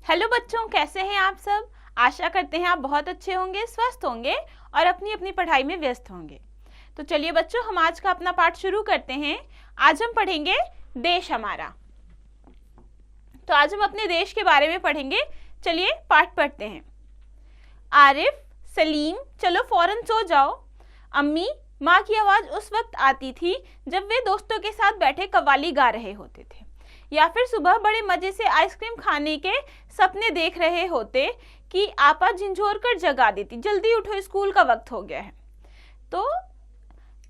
Hello बच्चों, कैसे हैं आप सब। आशा करते हैं आप बहुत अच्छे होंगे, स्वस्थ होंगे और अपनी अपनी पढ़ाई में व्यस्त होंगे। तो चलिए बच्चों, हम आज का अपना पाठ शुरू करते हैं। आज हम पढ़ेंगे देश हमारा। तो आज हम अपने देश के बारे में पढ़ेंगे। चलिए पाठ पढ़ते हैं। आरिफ, सलीम, चलो फौरन सो जाओ। अम्मी, माँ की आवाज़ उस वक्त आती थी जब वे दोस्तों के साथ बैठे कव्वाली गा रहे होते थे, या फिर सुबह बड़े मजे से आइसक्रीम खाने के सपने देख रहे होते कि आपा झिंझोर कर जगा देती, जल्दी उठो स्कूल का वक्त हो गया है। तो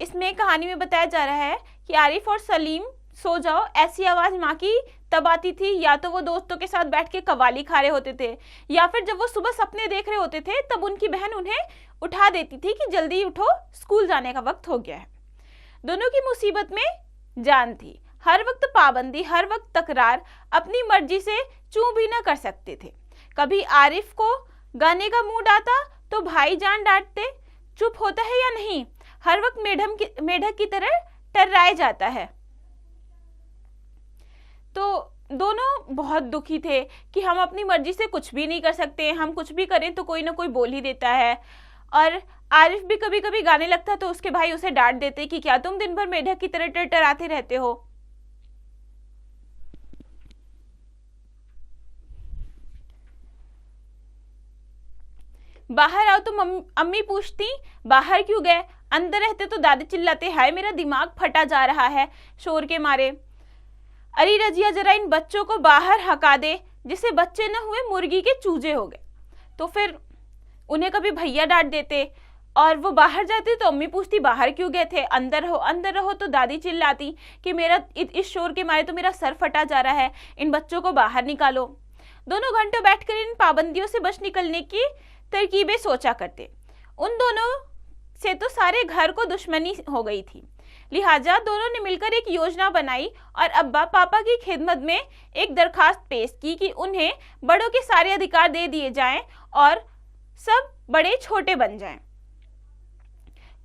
इसमें कहानी में बताया जा रहा है कि आरिफ और सलीम सो जाओ ऐसी आवाज़ माँ की तब आती थी, या तो वो दोस्तों के साथ बैठ के कव्वाली खा रहे होते थे, या फिर जब वो सुबह सपने देख रहे होते थे तब उनकी बहन उन्हें उठा देती थी कि जल्दी उठो, स्कूल जाने का वक्त हो गया है। दोनों की मुसीबत में जान थी। हर वक्त पाबंदी, हर वक्त तकरार, अपनी मर्जी से चूं भी न कर सकते थे। कभी आरिफ को गाने का मूड आता तो भाईजान डांटते, चुप होता है या नहीं, हर वक्त मेढक की तरह टर्राए जाता है। तो दोनों बहुत दुखी थे कि हम अपनी मर्जी से कुछ भी नहीं कर सकते, हम कुछ भी करें तो कोई ना कोई बोल ही देता है। और आरिफ भी कभी कभी गाने लगता तो उसके भाई उसे डांट देते कि क्या तुम दिन भर मेढक की तरह टर्राते रहते हो। बाहर आओ तो अम्मी पूछती, बाहर क्यों गए, अंदर रहते तो दादी चिल्लाते, हाय मेरा दिमाग फटा जा रहा है शोर के मारे। अरे रजिया, जरा इन बच्चों को बाहर हका दे, जिससे बच्चे न हुए मुर्गी के चूजे हो गए। तो फिर उन्हें कभी भैया डांट देते और वो बाहर जाते तो अम्मी पूछती बाहर क्यों गए थे, अंदर रहो तो दादी चिल्लाती कि मेरा इस शोर के मारे तो मेरा सर फटा जा रहा है, इन बच्चों को बाहर निकालो। दोनों घंटों बैठकर इन पाबंदियों से बच निकलने की तरकीबें सोचा करते। उन दोनों से तो सारे घर को दुश्मनी हो गई थी, लिहाजा दोनों ने मिलकर एक योजना बनाई और अब्बा पापा की खिदमत में एक दरखास्त पेश की कि उन्हें बड़ों के सारे अधिकार दे दिए जाएं और सब बड़े छोटे बन जाएं।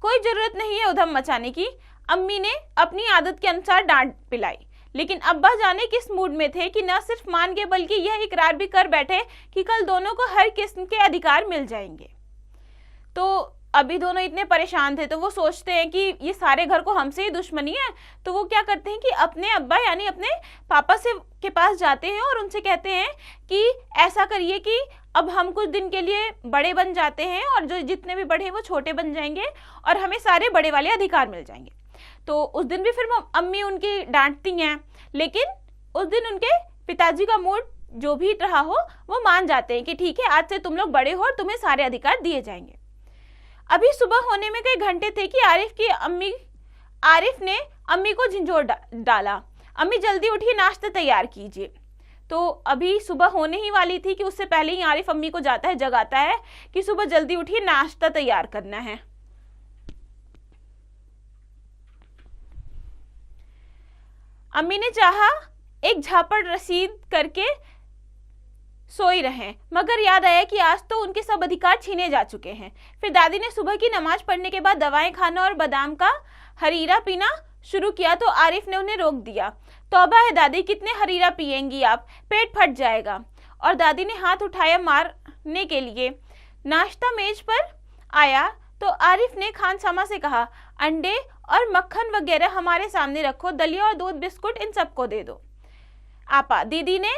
कोई जरूरत नहीं है उधम मचाने की। अम्मी ने अपनी आदत के अनुसार डांट पिलाई, लेकिन अब्बा जाने किस मूड में थे कि न सिर्फ मान गए बल्कि यह इकरार भी कर बैठे कि कल दोनों को हर किस्म के अधिकार मिल जाएंगे। तो अभी दोनों इतने परेशान थे तो वो सोचते हैं कि ये सारे घर को हमसे ही दुश्मनी है। तो वो क्या करते हैं कि अपने अब्बा यानी अपने पापा से के पास जाते हैं और उनसे कहते हैं कि ऐसा करिए कि अब हम कुछ दिन के लिए बड़े बन जाते हैं और जो जितने भी बड़े हैं वो छोटे बन जाएंगे और हमें सारे बड़े वाले अधिकार मिल जाएंगे। तो उस दिन भी फिर अम्मी उनकी डांटती हैं, लेकिन उस दिन उनके पिताजी का मूड जो भी रहा हो वो मान जाते हैं कि ठीक है, आज से तुम लोग बड़े हो और तुम्हें सारे अधिकार दिए जाएंगे। अभी सुबह होने में कई घंटे थे कि आरिफ ने अम्मी को झिंझोर डाला, अम्मी जल्दी उठिए, नाश्ता तैयार कीजिए। तो अभी सुबह होने ही वाली थी कि उससे पहले ही आरिफ अम्मी को जगाता है कि सुबह जल्दी उठिए, नाश्ता तैयार करना है। अम्मी ने चाहा एक झापड़ रसीद करके सोई रहे, मगर याद आया कि आज तो उनके सब अधिकार छीने जा चुके हैं। फिर दादी ने सुबह की नमाज पढ़ने के बाद दवाएं खाना और बादाम का हरीरा पीना शुरू किया तो आरिफ ने उन्हें रोक दिया। तौबा है दादी, कितने हरीरा पिएंगी आप, पेट फट जाएगा। और दादी ने हाथ उठाया मारने के लिए। नाश्ता मेज पर आया तो आरिफ ने खानसामा से कहा, अंडे और मक्खन वगैरह हमारे सामने रखो, दलिया और दूध बिस्कुट इन सबको दे दो। आपा, दीदी ने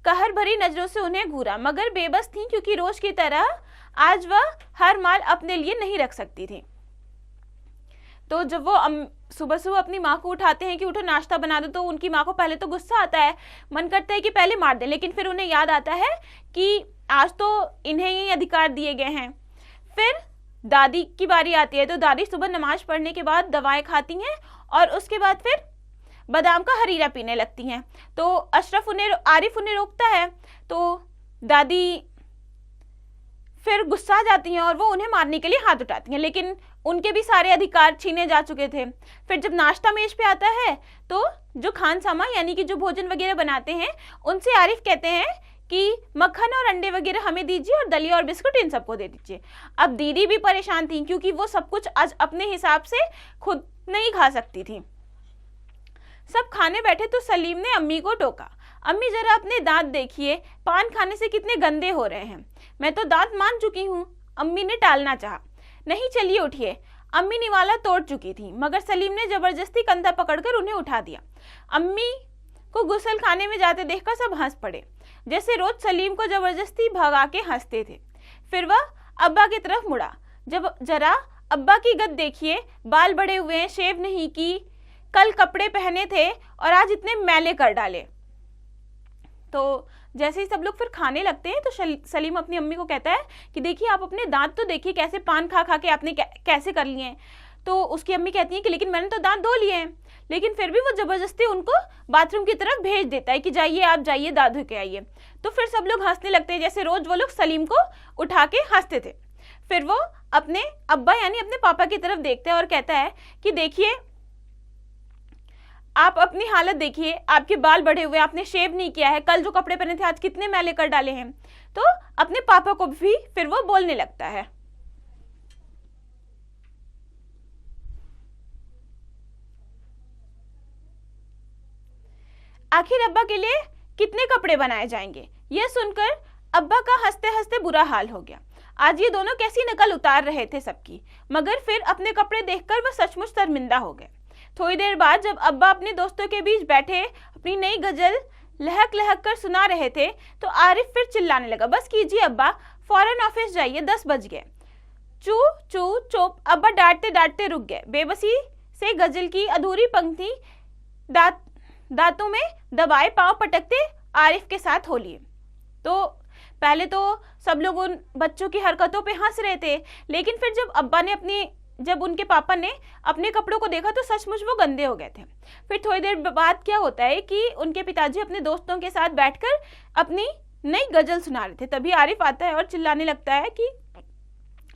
कहर भरी नजरों से उन्हें घूरा, मगर बेबस थी क्योंकि रोज की तरह आज वह हर माल अपने लिए नहीं रख सकती थी। तो जब वो सुबह सुबह अपनी माँ को उठाते हैं कि उठो नाश्ता बना दो, तो उनकी माँ को पहले तो गुस्सा आता है, मन करता है कि पहले मार दे, लेकिन फिर उन्हें याद आता है कि आज तो इन्हें ही अधिकार दिए गए हैं। फिर दादी की बारी आती है तो दादी सुबह नमाज पढ़ने के बाद दवाएं खाती हैं और उसके बाद फिर बादाम का हरीरा पीने लगती हैं। तो आरिफ उन्हें रोकता है तो दादी फिर गुस्सा जाती हैं और वो उन्हें मारने के लिए हाथ उठाती हैं, लेकिन उनके भी सारे अधिकार छीने जा चुके थे। फिर जब नाश्ता मेज पे आता है तो जो खानसामा यानी कि जो भोजन वगैरह बनाते हैं उनसे आरिफ कहते हैं कि मक्खन और अंडे वगैरह हमें दीजिए और दलिया और बिस्कुट इन सबको दे दीजिए। अब दीदी भी परेशान थी क्योंकि वो सब कुछ आज अपने हिसाब से खुद नहीं खा सकती थी। सब खाने बैठे तो सलीम ने अम्मी को टोका, अम्मी जरा अपने दांत देखिए, पान खाने से कितने गंदे हो रहे हैं। मैं तो दांत मान चुकी हूँ, अम्मी ने टालना चाहा। नहीं चलिए उठिए। अम्मी निवाला तोड़ चुकी थी, मगर सलीम ने जबरदस्ती कंधा पकड़कर उन्हें उठा दिया। अम्मी को गुसल खाने में जाते देखकर सब हंस पड़े, जैसे रोज सलीम को जबरदस्ती भगा के हंसते थे। फिर वह अब्बा की तरफ मुड़ा। जरा अब्बा की गत देखिए, बाल बड़े हुए हैं, शेव नहीं की, कल कपड़े पहने थे और आज इतने मैले कर डाले। तो जैसे ही सब लोग फिर खाने लगते हैं तो सलीम अपनी अम्मी को कहता है कि देखिए आप अपने दांत तो देखिए, कैसे पान खा खा के आपने कैसे कर लिए हैं। तो उसकी अम्मी कहती है कि लेकिन मैंने तो दांत धो लिए हैं। लेकिन फिर भी वो जबरदस्ती उनको बाथरूम की तरफ भेज देता है कि जाइए आप जाइए दांत धो के आइए। तो फिर सब लोग हंसने लगते हैं, जैसे रोज वो लोग सलीम को उठा के हंसते थे। फिर वो अपने अब्बा यानी अपने पापा की तरफ देखता है और कहता है कि देखिए आप अपनी हालत देखिए, आपके बाल बढ़े हुए, आपने शेव नहीं किया है, कल जो कपड़े पहने थे आज कितने मैले कर डाले हैं। तो अपने पापा को भी फिर वो बोलने लगता है। आखिर अब्बा के लिए कितने कपड़े बनाए जाएंगे। यह सुनकर अब्बा का हंसते हंसते बुरा हाल हो गया। आज ये दोनों कैसी नकल उतार रहे थे सबकी, मगर फिर अपने कपड़े देखकर वह सचमुच शर्मिंदा हो गए। थोड़ी देर बाद जब अब्बा अपने दोस्तों के बीच बैठे अपनी नई गजल लहक लहक कर सुना रहे थे तो आरिफ फिर चिल्लाने लगा, बस कीजिए अब्बा, फौरन ऑफिस जाइए, 10 बज गए। चू चू चुप। अब्बा डांटते डांटते रुक गए। बेबसी से गजल की अधूरी पंक्ति दांतों में दबाए पांव पटकते आरिफ के साथ हो लिए। तो पहले तो सब लोग उन बच्चों की हरकतों पे हंस रहे थे, लेकिन फिर जब उनके पापा ने अपने कपड़ों को देखा तो सचमुच वो गंदे हो गए थे। फिर थोड़ी देर बाद क्या होता है कि उनके पिताजी अपने दोस्तों के साथ बैठकर अपनी नई गजल सुना रहे थे। तभी आरिफ आता है और चिल्लाने लगता है कि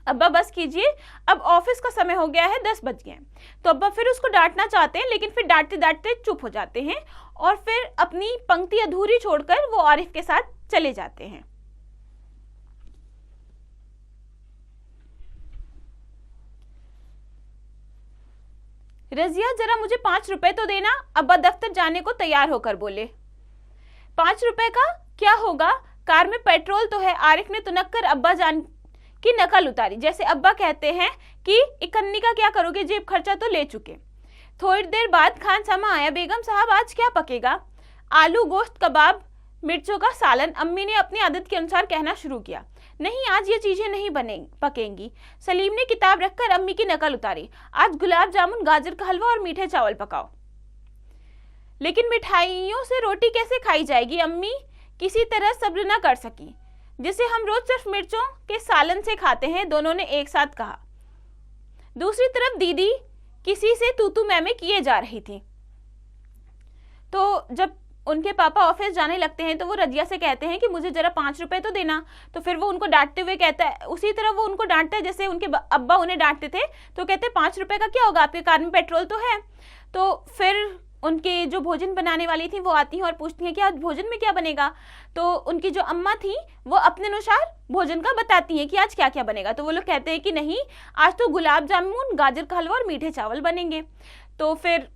अब्बा बस कीजिए, अब ऑफिस का समय हो गया है, 10 बज गए। तो अब्बा फिर उसको डांटना चाहते हैं, लेकिन फिर डांटते डांटते चुप हो जाते हैं और फिर अपनी पंक्ति अधूरी छोड़कर वो आरिफ के साथ चले जाते हैं। रजिया जरा मुझे 5 रुपए तो देना, अब्बा दफ्तर जाने को तैयार होकर बोले। 5 रुपए का क्या होगा, कार में पेट्रोल तो है। आरिफ ने तुनक कर अब्बा जान की नकल उतारी, जैसे अब्बा कहते हैं कि इकन्नी का क्या करोगे, जेब खर्चा तो ले चुके। थोड़ी देर बाद खान सामा आया। बेगम साहब आज क्या पकेगा। आलू गोश्त कबाब मिर्चों का सालन। अम्मी ने अपनी आदत के अनुसार कहना शुरू किया। नहीं आज ये चीजें नहीं पकेंगी। सलीम ने किताब रखकर अम्मी की नकल उतारी। आज गुलाब जामुन, गाजर का हलवा और मीठे चावल पकाओ। लेकिन मिठाइयों से रोटी कैसे खाई जाएगी। अम्मी किसी तरह सब्र न कर सकी। जिसे हम रोज सिर्फ मिर्चों के सालन से खाते हैं, दोनों ने एक साथ कहा। दूसरी तरफ दीदी किसी से तूतू मैमे किए जा रही थी। तो जब उनके पापा ऑफिस जाने लगते हैं तो वो रजिया से कहते हैं कि मुझे जरा 5 रुपए तो देना। तो फिर वो उनको डांटते हुए कहता है, उसी तरह वो उनको डांटता है जैसे उनके अब्बा उन्हें डांटते थे। तो कहते हैं 5 रुपए का क्या होगा, आपके कार में पेट्रोल तो है। तो फिर उनके जो भोजन बनाने वाली थी वो आती हैं और पूछती हैं कि आज भोजन में क्या बनेगा। तो उनकी जो अम्मा थी वो अपने अनुसार भोजन का बताती हैं कि आज क्या क्या बनेगा। तो वो लोग कहते हैं कि नहीं आज तो गुलाब जामुन, गाजर का हलवा और मीठे चावल बनेंगे। तो फिर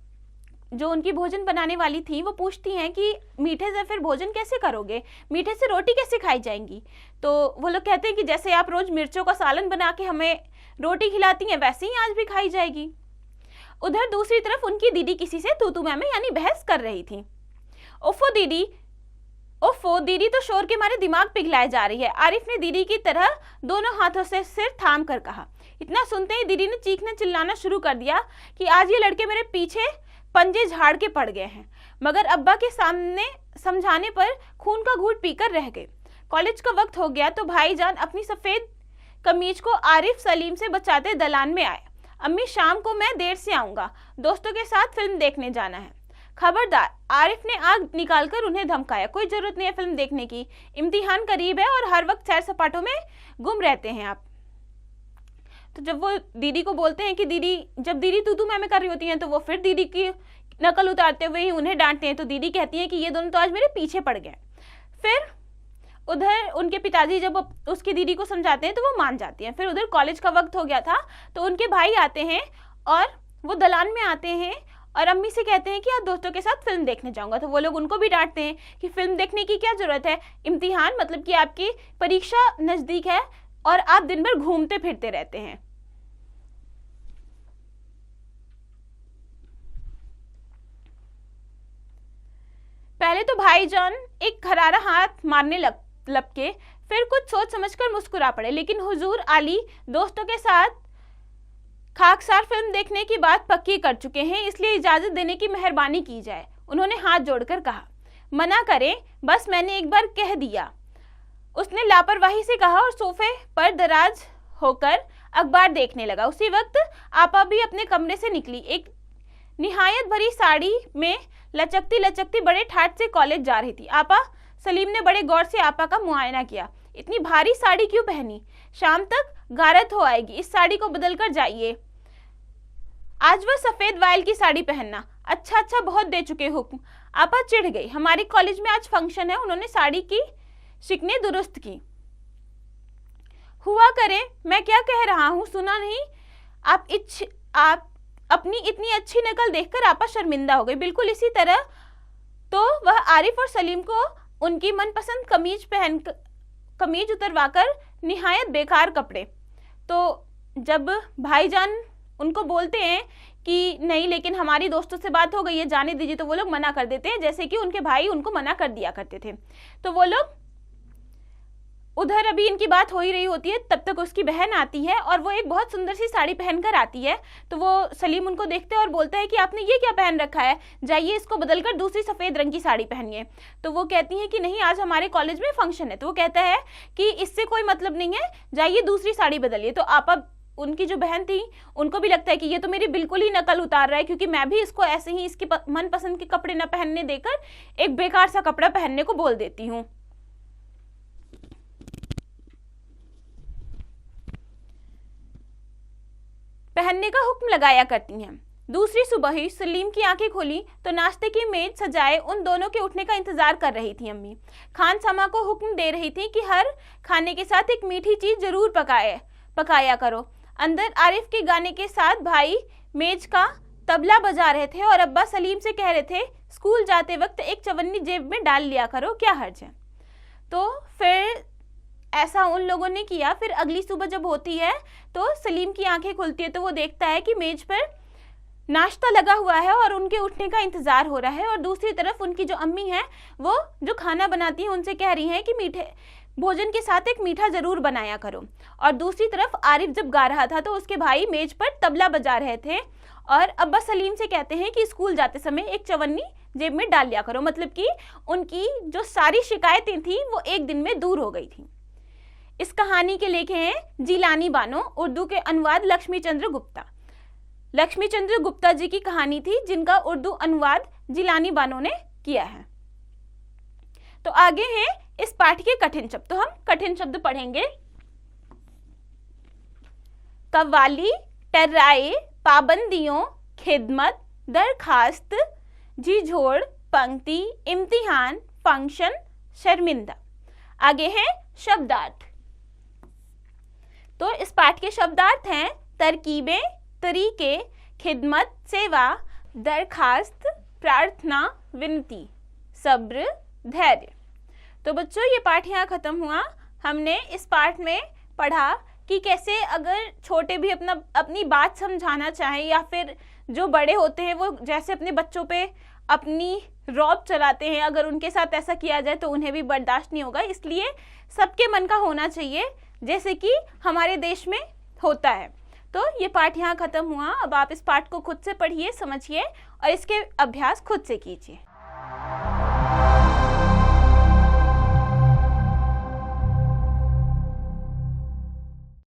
जो उनकी भोजन बनाने वाली थी वो पूछती हैं कि मीठे से फिर भोजन कैसे करोगे, मीठे से रोटी कैसे खाई जाएंगी। तो वो लोग कहते हैं कि जैसे आप रोज मिर्चों का सालन बना के हमें रोटी खिलाती हैं वैसे ही आज भी खाई जाएगी। उधर दूसरी तरफ उनकी दीदी किसी से तूतू मैमे यानी बहस कर रही थी। ओफो दीदी तो शोर के मारे दिमाग पिघलाए जा रही है। आरिफ ने दीदी की तरह दोनों हाथों से सिर थाम कर कहा। इतना सुनते ही दीदी ने चीखना चिल्लाना शुरू कर दिया कि आज ये लड़के मेरे पीछे पंजे झाड़ के पड़ गए हैं। मगर अब्बा के सामने समझाने पर खून का घूंट पीकर रह गए। कॉलेज का वक्त हो गया तो भाईजान अपनी सफेद कमीज को आरिफ सलीम से बचाते दलान में आए। अम्मी शाम को मैं देर से आऊंगा, दोस्तों के साथ फिल्म देखने जाना है। खबरदार, आरिफ ने आग निकालकर उन्हें धमकाया। कोई जरूरत नहीं है फिल्म देखने की, इम्तिहान करीब है और हर वक्त सैर सपाटों में गुम रहते हैं आप। तो जब वो दीदी को बोलते हैं कि जब दीदी तूतू मैमे कर रही होती हैं तो वो फिर दीदी की नकल उतारते हुए ही उन्हें डांटते हैं। तो दीदी कहती है कि ये दोनों तो आज मेरे पीछे पड़ गए। फिर उधर उनके पिताजी जब उसकी दीदी को समझाते हैं तो वो मान जाती हैं। फिर उधर कॉलेज का वक्त हो गया था तो उनके भाई आते हैं और वो दलान में आते हैं और अम्मी से कहते हैं कि आज दोस्तों के साथ फिल्म देखने जाऊंगा। तो वो लोग उनको भी डांटते हैं कि फिल्म देखने की क्या जरूरत है, इम्तिहान मतलब कि आपकी परीक्षा नजदीक है और आप दिन भर घूमते फिरते रहते हैं। पहले तो भाईजान एक खरारा हाथ मारने लपके, फिर कुछ सोच समझकर मुस्कुरा पड़े, लेकिन हुजूर आली दोस्तों के साथ खाकसार फिल्म देखने की बात पक्की कर चुके हैं, इसलिए इजाजत देने की मेहरबानी की जाए। उन्होंने हाथ जोड़कर कहा। मना करें, बस मैंने एक बार कह दिया, उसने लापरवाही से कहा और सोफे पर दराज होकर अखबार देखने लगा। उसी वक्त आपा भी अपने कमरे से निकली। एक निहायत भरी साड़ी में लचकती लचकती बड़े ठाट से कॉलेज जा रही थी। आपा सलीम ने बड़े गौर से आपा का मुआयना किया। इतनी भारी साड़ी क्यों पहनी? शाम तक गारत हो आएगी, इस साड़ी को बदल कर जाइए। आज वह सफेद वायल की साड़ी पहनना। अच्छा अच्छा, बहुत दे चुके हुक्म। आपा चिढ़ गई। हमारे कॉलेज में आज फंक्शन है। उन्होंने साड़ी की शिकने दुरुस्त की। हुआ करे, मैं क्या कह रहा हूं, सुना नहीं? आप अपनी इतनी अच्छी नकल देखकर आपा शर्मिंदा हो गई। बिल्कुल इसी तरह तो वह आरिफ और सलीम को उनकी मनपसंद कमीज उतरवाकर निहायत बेकार कपड़े। तो जब भाईजान उनको बोलते हैं कि नहीं, लेकिन हमारी दोस्तों से बात हो गई है, जाने दीजिए, तो वो लोग मना कर देते हैं, जैसे कि उनके भाई उनको मना कर दिया करते थे। तो वो लोग उधर अभी इनकी बात हो ही रही होती है, तब तक उसकी बहन आती है और वो एक बहुत सुंदर सी साड़ी पहनकर आती है। तो वो सलीम उनको देखते हैं और बोलता है कि आपने ये क्या पहन रखा है, जाइए इसको बदलकर दूसरी सफ़ेद रंग की साड़ी पहनिए। तो वो कहती हैं कि नहीं, आज हमारे कॉलेज में फंक्शन है। तो वो कहता है कि इससे कोई मतलब नहीं है, जाइए दूसरी साड़ी बदलिए। तो आपा, उनकी जो बहन थी, उनको भी लगता है कि ये तो मेरी बिल्कुल ही नकल उतार रहा है, क्योंकि मैं भी इसको ऐसे ही इसकी मनपसंद के कपड़े न पहनने देकर एक बेकार सा कपड़ा पहनने को बोल देती हूँ। पहनने का हुक्म लगाया करती हैं। दूसरी सुबह ही सलीम की आंखें खुली तो नाश्ते की मेज सजाए उन दोनों के उठने का इंतजार कर रही थी अम्मी। खान सामा को हुक्म दे रही थी कि हर खाने के साथ एक मीठी चीज जरूर पकाया करो। अंदर आरिफ के गाने के साथ भाई मेज का तबला बजा रहे थे और अब्बा सलीम से कह रहे थे स्कूल जाते वक्त एक चवन्नी जेब में डाल लिया करो, क्या हर्ज है। तो फिर ऐसा उन लोगों ने किया। फिर अगली सुबह जब होती है तो सलीम की आंखें खुलती है तो वो देखता है कि मेज पर नाश्ता लगा हुआ है और उनके उठने का इंतजार हो रहा है। और दूसरी तरफ उनकी जो अम्मी है, वो जो खाना बनाती है उनसे कह रही हैं कि मीठे भोजन के साथ एक मीठा जरूर बनाया करो। और दूसरी तरफ आरिफ जब गा रहा था तो उसके भाई मेज पर तबला बजा रहे थे और अब्बा सलीम से कहते हैं कि स्कूल जाते समय एक चवन्नी जेब में डाल लिया करो। मतलब कि उनकी जो सारी शिकायतें थी वो एक दिन में दूर हो गई थी। इस कहानी के लेखे हैं जिलानी बानो, उर्दू के अनुवाद लक्ष्मी चंद्र गुप्ता। लक्ष्मी चंद्र गुप्ता जी की कहानी थी जिनका उर्दू अनुवाद जिलानी बानो ने किया है। तो आगे हैं इस पाठ के कठिन शब्द। तो हम कठिन शब्द पढ़ेंगे। कव्वाली, टर्राए, पाबंदियों, खिदमत, दरखास्त, झिझोड़, पंक्ति, इम्तिहान, फंक्शन, शर्मिंदा। आगे है शब्दार्थ। तो इस पाठ के शब्दार्थ हैं तरकीबें, तरीके, खिदमत, सेवा, दरखास्त, प्रार्थना, विनती, सब्र, धैर्य। तो बच्चों ये पाठ यहाँ खत्म हुआ। हमने इस पाठ में पढ़ा कि कैसे अगर छोटे भी अपनी बात समझाना चाहें या फिर जो बड़े होते हैं वो जैसे अपने बच्चों पे अपनी रौब चलाते हैं, अगर उनके साथ ऐसा किया जाए तो उन्हें भी बर्दाश्त नहीं होगा। इसलिए सबके मन का होना चाहिए, जैसे कि हमारे देश में होता है। तो ये पाठ यहाँ खत्म हुआ। अब आप इस पाठ को खुद से पढ़िए, समझिए और इसके अभ्यास खुद से कीजिए।